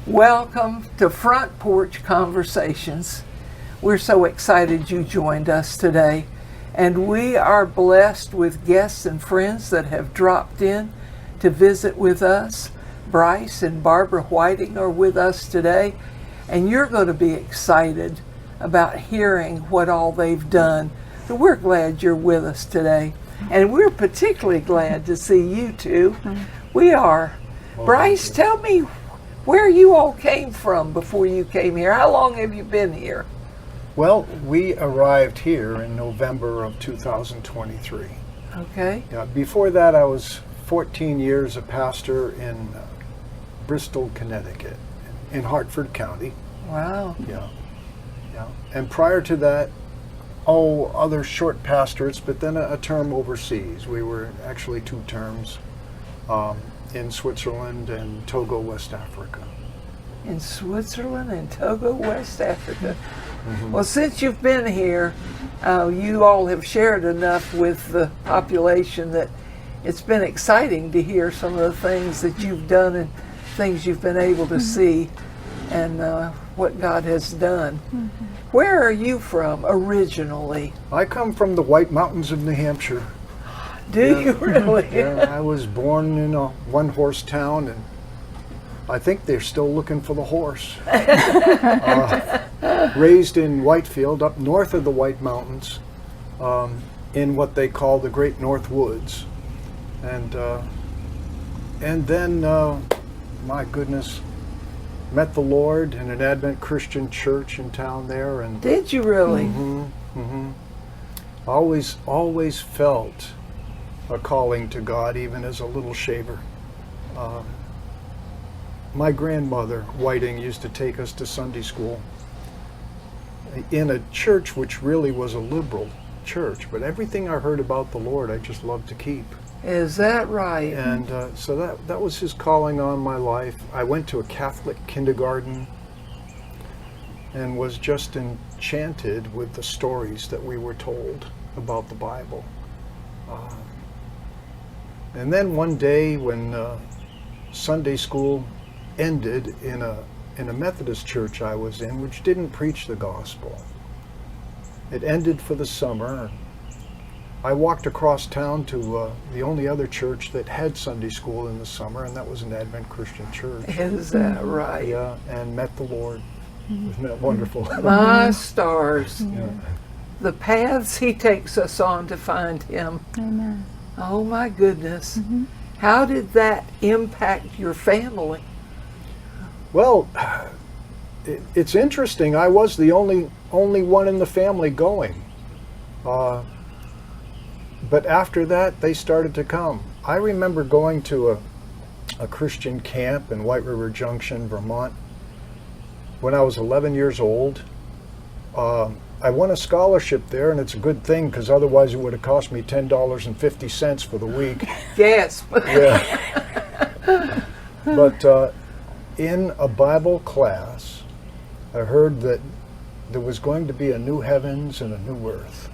Welcome to Front Porch Conversations. We're so excited you joined us today, and we are blessed with guests and friends that have dropped in to visit with us. Bryce and Barbara Whiting are with us today, and you're going to be excited about hearing what all they've done. So we're glad you're with us today, and we're particularly glad to see you two. We are. Bryce, tell me where you all came from before you came here. How long have you been here? Well, we arrived here in November of 2023. Okay. Before that, I was 14 years a pastor in Bristol, Connecticut, in Hartford County. Wow. Yeah. And prior to that, other short pastorates, but then a term overseas. We were actually 2 terms. In Switzerland and Togo, West Africa. In Switzerland and Togo, West Africa. Mm-hmm. Well, since you've been here, you all have shared enough with the population that it's been exciting to hear some of the things that you've done and things you've been able to see and what God has done. Mm-hmm. Where are you from originally? I come from the White Mountains of New Hampshire. Do you really? Yeah, I was born in a one-horse town, and I think they're still looking for the horse. Raised in Whitefield, up north of the White Mountains, in what they call the Great North Woods, and then, my goodness, met the Lord in an Advent Christian church in town there, and did you really? Always felt a calling to God, even as a little shaver. My grandmother, Whiting, used to take us to Sunday school in a church which really was a liberal church, but everything I heard about the Lord I just loved to keep. Is that right? And so that was his calling on my life. I went to a Catholic kindergarten and was just enchanted with the stories that we were told about the Bible. And then one day when Sunday school ended in a Methodist church I was in, which didn't preach the gospel. It ended for the summer. I walked across town to the only other church that had Sunday school in the summer, and that was an Advent Christian church. Is that right? Yeah, and met the Lord. Isn't that wonderful? My stars. Yeah. The paths he takes us on to find him. Amen. Oh my goodness. How did that impact your family? Well, it's interesting. I was the only one in the family going. But after that, they started to come. I remember going to a Christian camp in White River Junction, Vermont, when I was 11 years old. I won a scholarship there, and it's a good thing because otherwise it would have cost me $10.50 for the week. Yes. Yeah. But in a Bible class, I heard that there was going to be a new heavens and a new earth.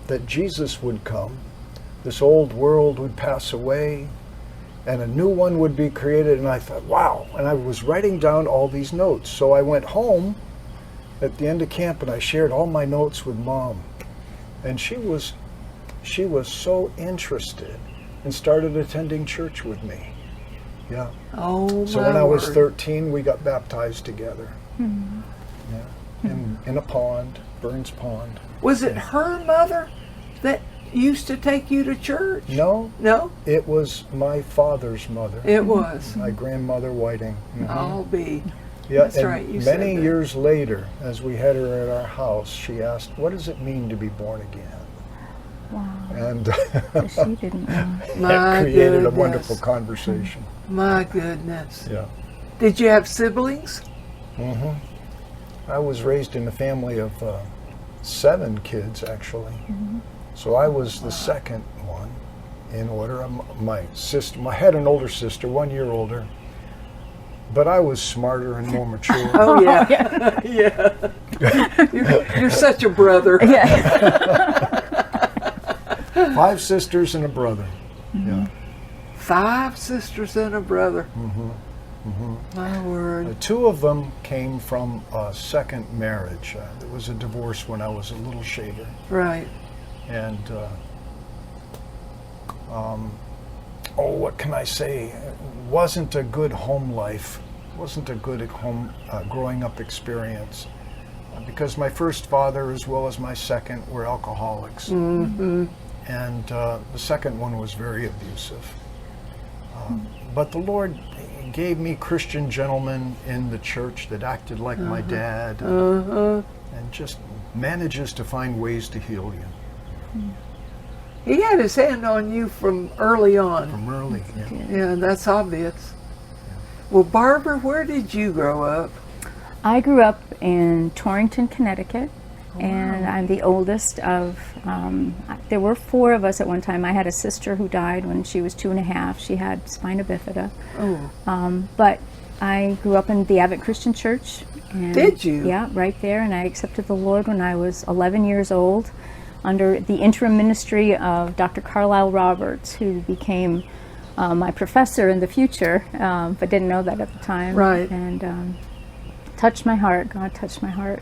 That Jesus would come, this old world would pass away, and a new one would be created. And I thought, wow. And I was writing down all these notes. So I went home at the end of camp and I shared all my notes with Mom. And she was so interested and started attending church with me. Yeah. Oh, so when I was 13, we got baptized together. Yeah. In a pond, Burns Pond. Was it her mother that used to take you to church? No. No? It was my father's mother. It was. My grandmother Whiting. I'll be. Yeah, That's and right. You said many that. years later, as we had her at our house, she asked, "What does it mean to be born again?" Wow. And She didn't know. that created goodness. a wonderful conversation. My goodness. Yeah. Did you have siblings? I was raised in a family of 7 kids, actually. So I was the second one in order. My sister, I had an older sister, 1 year older, but I was smarter and more mature. Oh yeah, yeah. You're such a brother. Yeah. 5 sisters and a brother. Yeah. 5 sisters and a brother. My word. Two of them came from a second marriage. There was a divorce when I was a little shaver. Right. And, what can I say? It wasn't a good home life. It wasn't a good home growing up experience. Because my first father, as well as my second, were alcoholics. Mm-hmm. And the second one was very abusive. But the Lord gave me Christian gentlemen in the church that acted like my dad, and just manages to find ways to heal you. He had his hand on you from early on. From early, yeah. Yeah, that's obvious. Well, Barbara, where did you grow up? I grew up in Torrington, Connecticut, and I'm the oldest of, there were 4 of us at one time. I had a sister who died when she was 2.5. She had spina bifida. Oh. But I grew up in the Advent Christian Church. And, Did you? Yeah, right there, and I accepted the Lord when I was 11 years old under the interim ministry of Dr. Carlisle Roberts, who became my professor in the future, but didn't know that at the time. Right. And touched my heart. God touched my heart.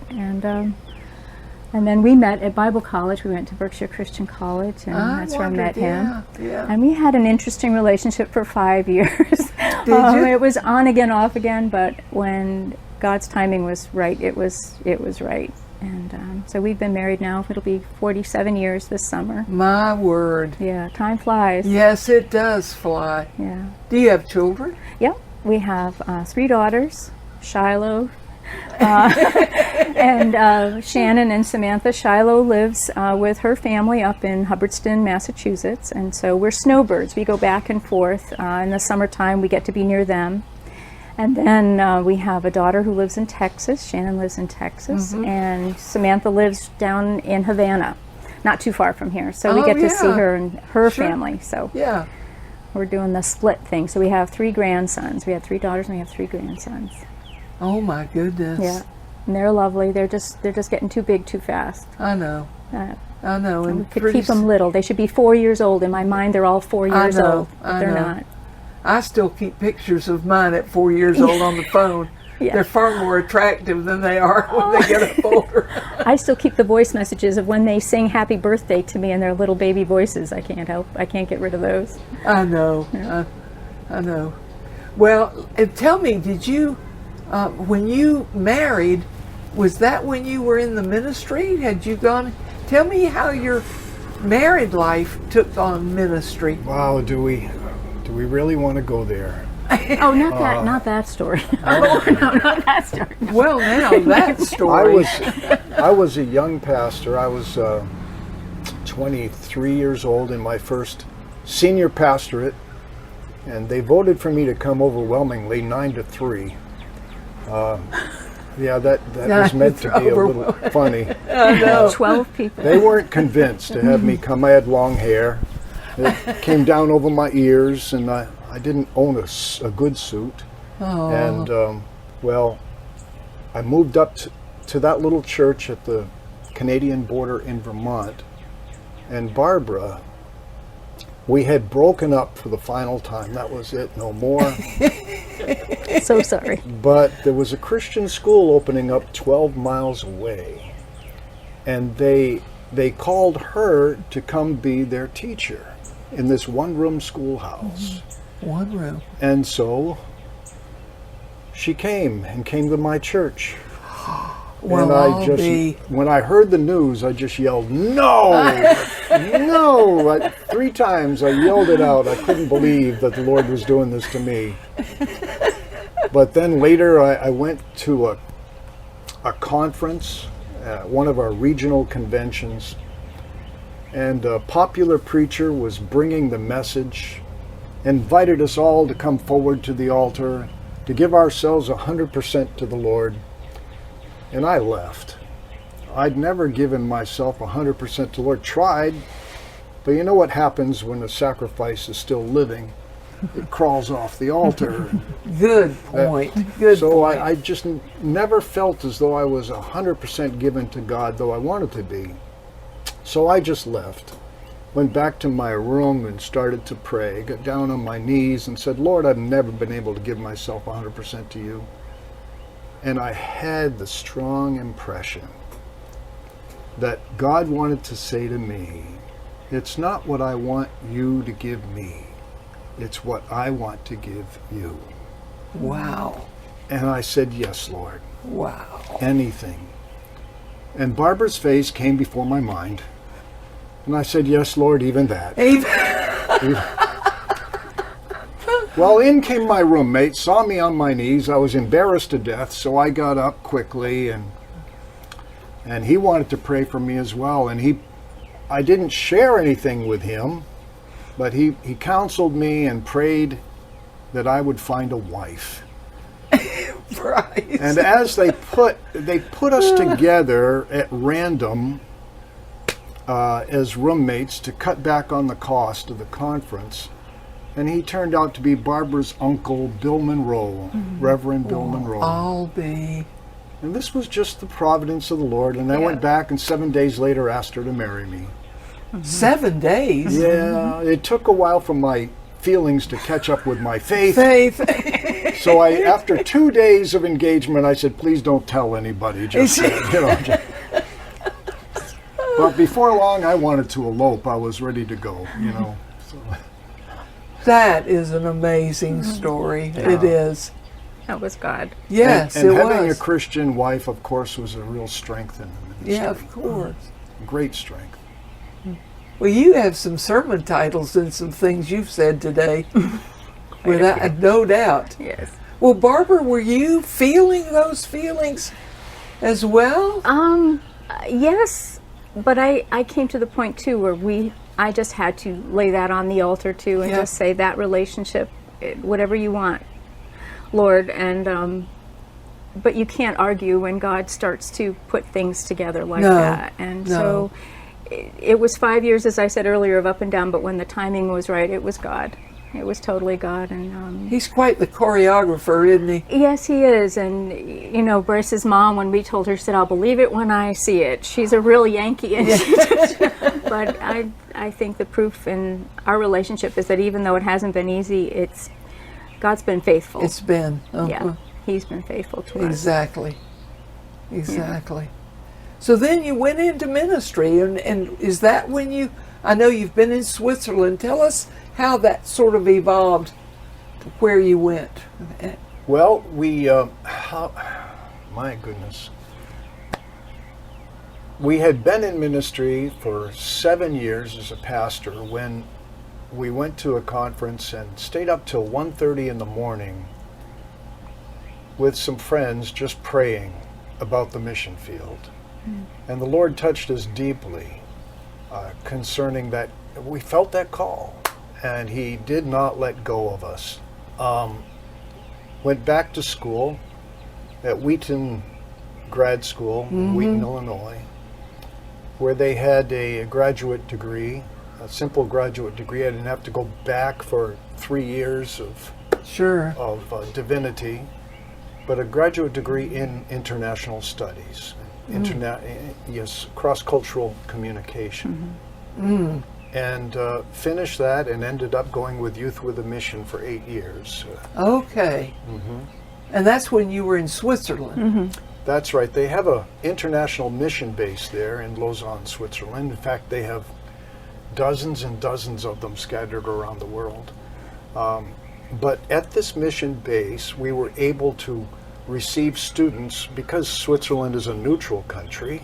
And then we met at Bible college. We went to Berkshire Christian College, and that's where I met him. Yeah. And we had an interesting relationship for 5 years. Did you? It was on again, off again, but when God's timing was right, it was right. And so we've been married now. It'll be 47 years this summer. My word. Yeah, time flies. Yes, it does fly. Yeah. Do you have children? Yep. We have 3 daughters, Shiloh, and Shannon and Samantha. Shiloh lives with her family up in Hubbardston, Massachusetts, and so we're snowbirds. We go back and forth. In the summertime, we get to be near them. And then we have a daughter who lives in Texas. Shannon lives in Texas, and Samantha lives down in Havana, not too far from here. So we get to see her and her family. So Yeah. we're doing the split thing. So we have 3 grandsons. We have 3 daughters and we have 3 grandsons. Oh my goodness. Yeah, and they're lovely. They're just getting too big too fast. I know. Uh, I know. we And could pretty keep them little. They should be 4 years old. In my mind, they're all 4 years know, old, but I they're know. not. I still keep pictures of mine at 4 years old on the phone. Yeah. They're far more attractive than they are when they get up older. I still keep the voice messages of when they sing happy birthday to me in their little baby voices. I can't get rid of those. I know. Yeah. I know. Well, tell me, did you, when you married, was that when you were in the ministry? Had you gone? Tell me how your married life took on ministry. Wow, do we really want to go there? Oh, not that story. No, not that story. No. Well, now that story. I was a young pastor. I was 23 years old in my first senior pastorate, and they voted for me to come overwhelmingly 9-3. Yeah, that was meant to be a little funny. I know. 12 people. They weren't convinced to have me come. I had long hair. It came down over my ears, and I didn't own a good suit. Oh. And, I moved up to that little church at the Canadian border in Vermont. And Barbara, we had broken up for the final time. That was it, no more. So sorry. But there was a Christian school opening up 12 miles away. And they called her to come be their teacher in this one-room schoolhouse. One room. And so she came to my church. Well, And when I heard the news, I just yelled, "No! No!" 3 times I yelled it out. I couldn't believe that the Lord was doing this to me. But then later I went to a conference, one of our regional conventions, and a popular preacher was bringing the message, invited us all to come forward to the altar, to give ourselves 100% to the Lord. And I left. I'd never given myself 100% to the Lord. Tried, but you know what happens when the sacrifice is still living? It crawls off the altar. Good point. Good So point. I just never felt as though I was 100% given to God, though I wanted to be. So I just left. went back to my room and started to pray. Got down on my knees and said, Lord, I've never been able to give myself 100% to you. And I had the strong impression that God wanted to say to me, it's not what I want you to give me, it's what I want to give you. Wow. And I said, yes, Lord. Wow. Anything. And Barbara's face came before my mind. And I said, yes, Lord, even that. Well, in came my roommate, saw me on my knees. I was embarrassed to death, so I got up quickly, and he wanted to pray for me as well. And I didn't share anything with him, but he counseled me and prayed that I would find a wife. Bryce. And as they put us together at random as roommates to cut back on the cost of the conference, and he turned out to be Barbara's uncle, Bill Monroe, Reverend Bill Monroe. I'll be. And this was just the providence of the Lord. And I went back and 7 days later asked her to marry me. 7 days? Yeah, it took a while for my feelings to catch up with my faith. So after 2 days of engagement, I said, please don't tell anybody. Just, But before long, I wanted to elope. I was ready to go, So. That is an amazing story. Yeah. It is. That was God. Yes, and it having was. a Christian wife, of course, was a real strength in the ministry. Yeah, of course. Great strength. Well, you have some sermon titles and some things you've said today, without no doubt. Yes. Well, Barbara, were you feeling those feelings as well? Yes, but I came to the point too where I just had to lay that on the altar too and just say that relationship, whatever you want, Lord, and but you can't argue when God starts to put things together like that. And so it was 5 years, as I said earlier, of up and down, but when the timing was right, it was God. It was totally God. And he's quite the choreographer, isn't he? yes, he is. And Bryce's mom, when we told her, said, I'll believe it when I see it. She's a real Yankee. And but I think the proof in our relationship is that even though it hasn't been easy, God's been faithful. It's been. Yeah, he's been faithful to us. Exactly. Yeah. So then you went into ministry, and is that when I know you've been in Switzerland. Tell us how that sort of evolved to where you went. Well, my goodness. We had been in ministry for 7 years as a pastor when we went to a conference and stayed up till 1:30 in the morning with some friends just praying about the mission field. And the Lord touched us deeply concerning that. We felt that call, and He did not let go of us. Went back to school at Wheaton Grad School in Wheaton, Illinois, where they had a graduate degree, a simple graduate degree. I didn't have to go back for 3 years of divinity, but a graduate degree in international studies, cross-cultural communication. And finished that and ended up going with Youth with a Mission for 8 years. Okay. And that's when you were in Switzerland. That's right. They have an international mission base there in Lausanne, Switzerland. In fact, they have dozens and dozens of them scattered around the world. But at this mission base, we were able to receive students, because Switzerland is a neutral country,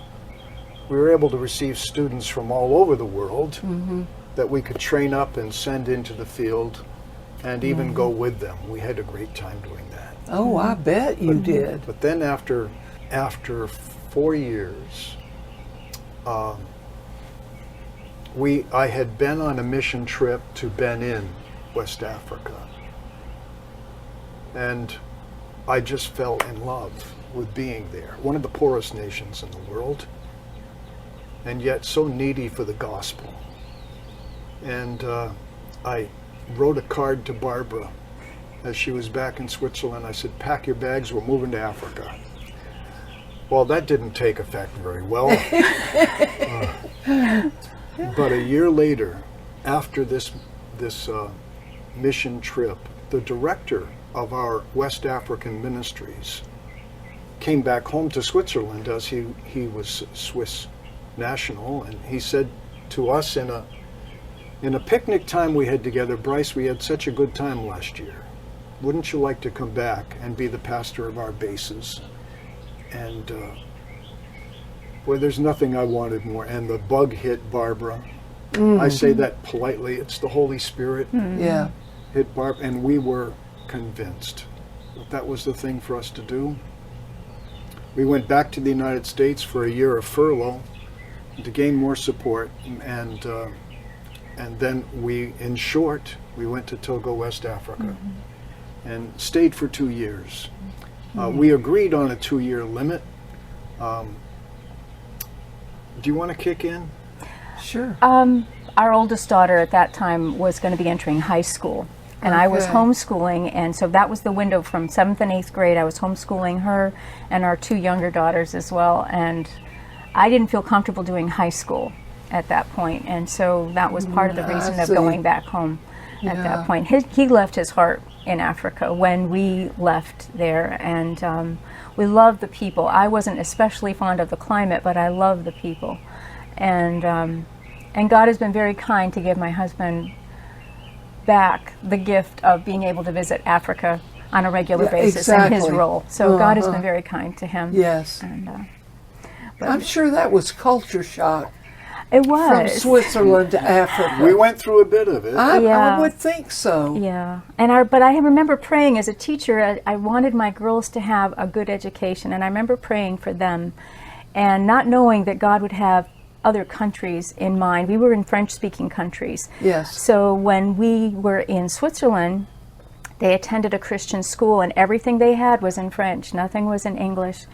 we were able to receive students from all over the world that we could train up and send into the field and even go with them. We had a great time doing that. Oh, I bet you did. But then after 4 years, I had been on a mission trip to Benin, West Africa. And I just fell in love with being there. One of the poorest nations in the world, and yet so needy for the gospel. And I wrote a card to Barbara as she was back in Switzerland. I said, pack your bags, we're moving to Africa. Well, that didn't take effect very well. But a year later, after this mission trip, the director of our West African ministries came back home to Switzerland, as he was Swiss national, and he said to us in a picnic time we had together, "Bryce, we had such a good time last year. Wouldn't you like to come back and be the pastor of our bases?" And boy, there's nothing I wanted more. And the bug hit Barbara. I say that politely. It's the Holy Spirit. Yeah. Hit Barb, and we were convinced that that was the thing for us to do. We went back to the United States for a year of furlough to gain more support, and then we, in short, we went to Togo, West Africa, and stayed for 2 years. We agreed on a 2-year limit. Do you want to kick in? Sure. Our oldest daughter at that time was going to be entering high school, and I was Okay. homeschooling, and so that was the window from 7th and 8th grade. I was homeschooling her and our 2 younger daughters as well, and I didn't feel comfortable doing high school at that point, and so that was part of the I reason of see. going back home at Yeah. that point. He left his heart in Africa when we left there, and we loved the people. I wasn't especially fond of the climate, but I loved the people, and God has been very kind to give my husband back the gift of being able to visit Africa on a regular Yeah, basis in his exactly. role. So God has Uh-huh. been very kind to him. Yes. And, I'm sure that was culture shock it from was. Switzerland to Africa. We went through a bit of it. I Yeah. would think so. Yeah, but I remember praying as a teacher. I wanted my girls to have a good education, and I remember praying for them, and not knowing that God would have other countries in mind. We were in French-speaking countries. Yes. So when we were in Switzerland, they attended a Christian school, and everything they had was in French. Nothing was in English.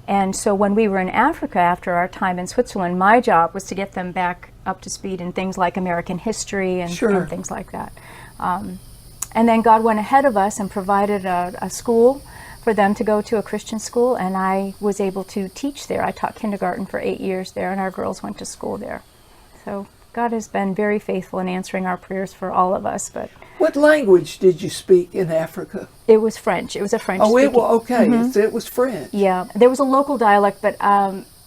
And so when we were in Africa after our time in Switzerland, my job was to get them back up to speed in things like American history and, Sure. and things like that. And then God went ahead of us and provided a school for them to go to, a Christian school, and I was able to teach there. I taught kindergarten for 8 years there, and our girls went to school there. So God has been very faithful in answering our prayers for all of us, but What language did you speak in Africa? it was French. It was a French Oh, speaking. okay. It was French. Yeah, there was a local dialect, but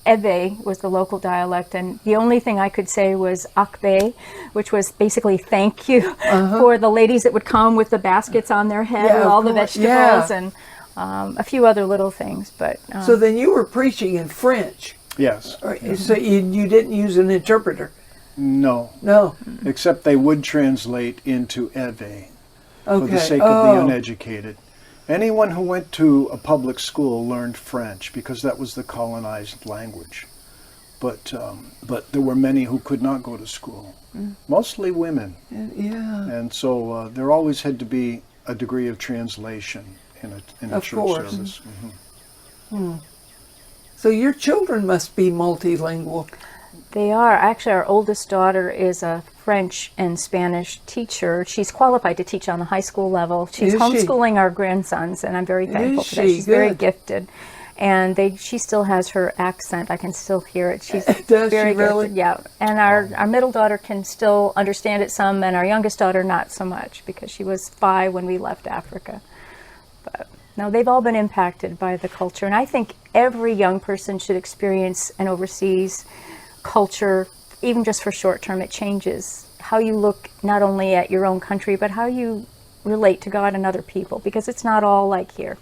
Eve was the local dialect, and the only thing I could say was Akbe, which was basically thank you for the ladies that would come with the baskets on their head Yeah, with of all the course. vegetables Yeah. and a few other little things. But So then you were preaching in French. Yes. So you didn't use an interpreter? No. No. Except they would translate into Eve for Okay. the sake of the uneducated. Anyone who went to a public school learned French because that was the colonized language. But there were many who could not go to school, mostly women. Yeah. And so there always had to be a degree of translation in a Of church course. service. So your children must be multilingual. they are. Actually, our oldest daughter is a French and Spanish teacher. She's qualified to teach on the high school level. She's Is she? homeschooling our grandsons, and I'm very thankful Is for that. she? She's very Good. gifted. And she still has her accent. I can still hear it. She's Does very she really? gifted. Yeah. And our middle daughter can still understand it some, and our youngest daughter not so much, because she was 5 when we left Africa. But no, they've all been impacted by the culture. And I think every young person should experience an overseas culture, even just for short term. It changes how you look not only at your own country, but how you relate to God and other people, because it's not all like here.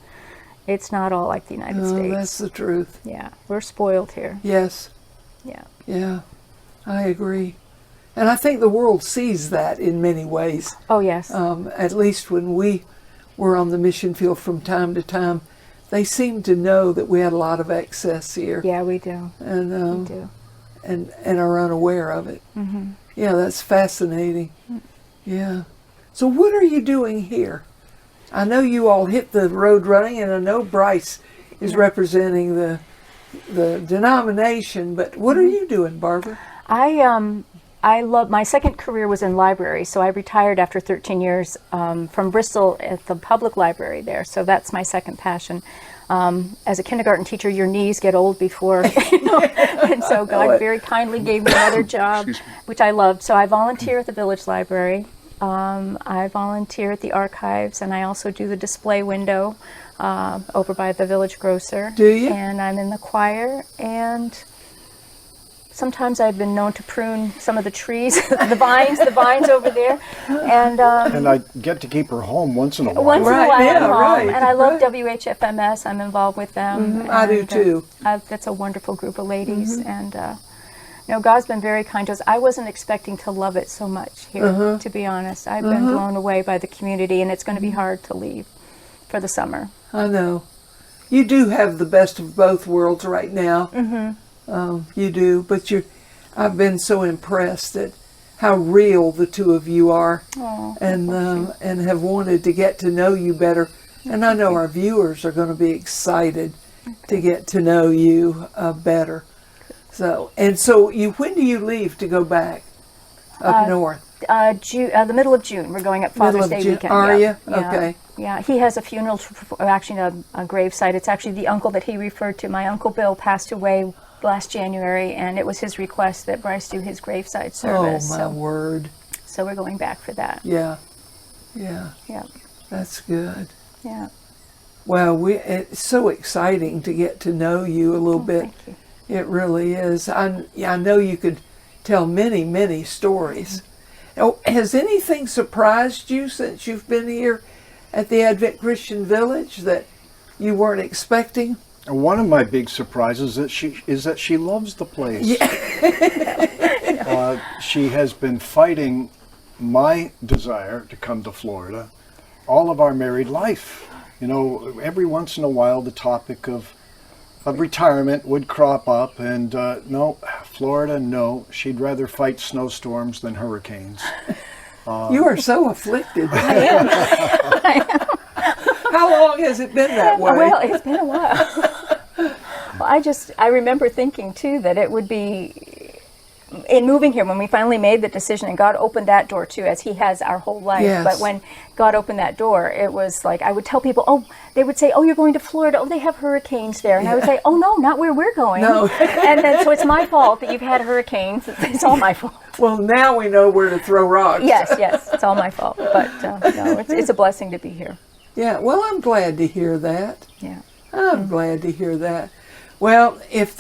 It's not all like the United Oh, States. that's the truth. Yeah, we're spoiled here. Yes. Yeah. Yeah. I agree. And I think the world sees that in many ways. Oh, yes. At least when we were on the mission field from time to time, they seemed to know that we had a lot of excess here. Yeah, we do. And We do. and are unaware of it. Yeah, that's fascinating. Yeah. So what are you doing here? I know you all hit the road running, and I know Bryce is representing the denomination, but what are you doing, Barbara? I love, my second career was in library, so I retired after 13 years from Bristol at the public library there, so that's my second passion. As a kindergarten teacher, your knees get old before, and so God very kindly gave me another job, which I loved. So I volunteer at the Village Library. I volunteer at the archives, and I also do the display window over by the Village Grocer. Do you? And I'm in the choir, and sometimes I've been known to prune some of the trees, the vines over there, and I get to keep her home once in a while. once in a while Right, I'm yeah, home. right, And I love right. WHFMS. I'm involved with them. I do and, too. that's a wonderful group of ladies, and God's been very kind to us. I wasn't expecting to love it so much here, to be honest. I've been blown away by the community, and it's going to be hard to leave for the summer. I know. You do have the best of both worlds right now. You do, but I've been so impressed at how real the two of you are, and have wanted to get to know you better. And I know our viewers are going to be excited to get to know you better. So when do you leave to go back up north? The middle of June. We're going up Father's Day weekend. Are yeah. you? Okay. Yeah, he has a funeral, actually a gravesite. It's actually the uncle that he referred to. My Uncle Bill passed away last January, and it was his request that Bryce do his gravesite service. Oh, my word. So we're going back for that. Yeah. Yeah. That's good. Yeah. Well, it's so exciting to get to know you a little bit. Thank you. It really is. I know you could tell many, many stories. Oh, has anything surprised you since you've been here at the Advent Christian Village that you weren't expecting? One of my big surprises is that she loves the place. She has been fighting my desire to come to Florida all of our married life. Every once in a while the topic of retirement would crop up, and no, Florida, no. She'd rather fight snowstorms than hurricanes. You are so afflicted. I am. How long has it been that way? Well, it's been a while. I remember thinking too that it would be, in moving here, when we finally made the decision, and God opened that door too, as He has our whole life. Yes. But when God opened that door, it was like I would tell people, they would say, you're going to Florida. Oh, they have hurricanes there. And I would say, no, not where we're going. No. And then so it's my fault that you've had hurricanes. It's all my fault. Well, now we know where to throw rocks. Yes, it's all my fault. But no, it's a blessing to be here. Yeah, well, I'm glad to hear that. Yeah. I'm glad to hear that. Well, if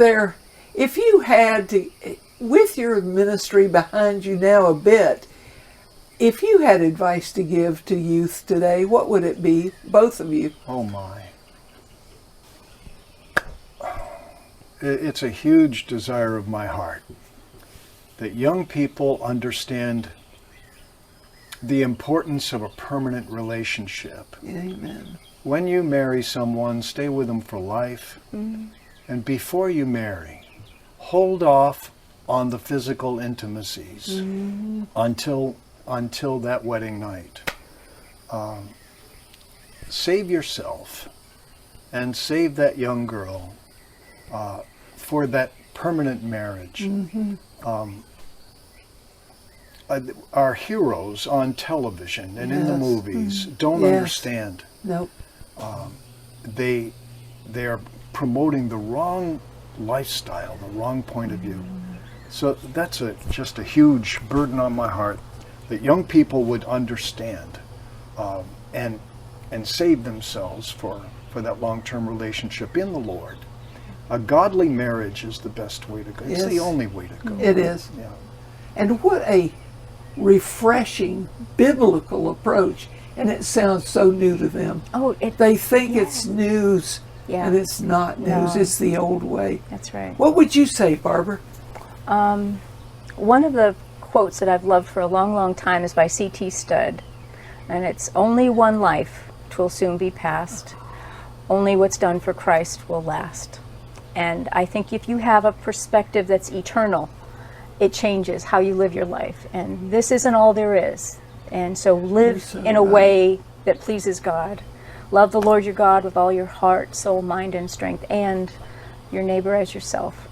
you had to, with your ministry behind you now a bit, if you had advice to give to youth today, what would it be, both of you? Oh my. It's a huge desire of my heart that young people understand the importance of a permanent relationship. Amen. When you marry someone, stay with them for life. And before you marry, hold off on the physical intimacies until that wedding night. Save yourself and save that young girl for that permanent marriage. Our heroes on television and in the movies don't understand. Nope. They are promoting the wrong lifestyle, the wrong point of view. So that's just a huge burden on my heart, that young people would understand and save themselves for that long-term relationship in the Lord. A godly marriage is the best way to go. It's the only way to go. It is. Yeah. And what a refreshing biblical approach. And it sounds so new to them. They think it's news, and it's not news. No. It's the old way. That's right. What would you say, Barbara? One of the quotes that I've loved for a long, long time is by C.T. Studd. And it's, "Only one life, 'twill soon be past. Only what's done for Christ will last." And I think if you have a perspective that's eternal, it changes how you live your life. And this isn't all there is. And so live in a way that pleases God. Love the Lord your God with all your heart, soul, mind, and strength, and your neighbor as yourself.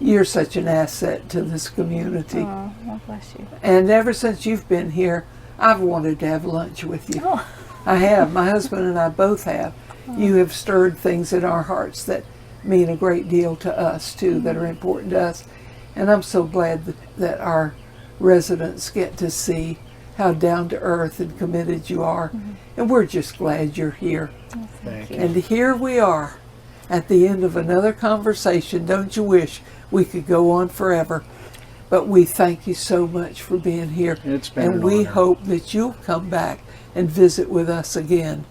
You're such an asset to this community. Oh, God bless you. And ever since you've been here, I've wanted to have lunch with you. Oh. I have. My husband and I both have. You have stirred things in our hearts that mean a great deal to us, too, that are important to us. And I'm so glad that our residents get to see how down to earth and committed you are. And we're just glad you're here. Thank you. And here we are at the end of another conversation. Don't you wish we could go on forever? But we thank you so much for being here. It's been and an we honor. hope that you'll come back and visit with us again.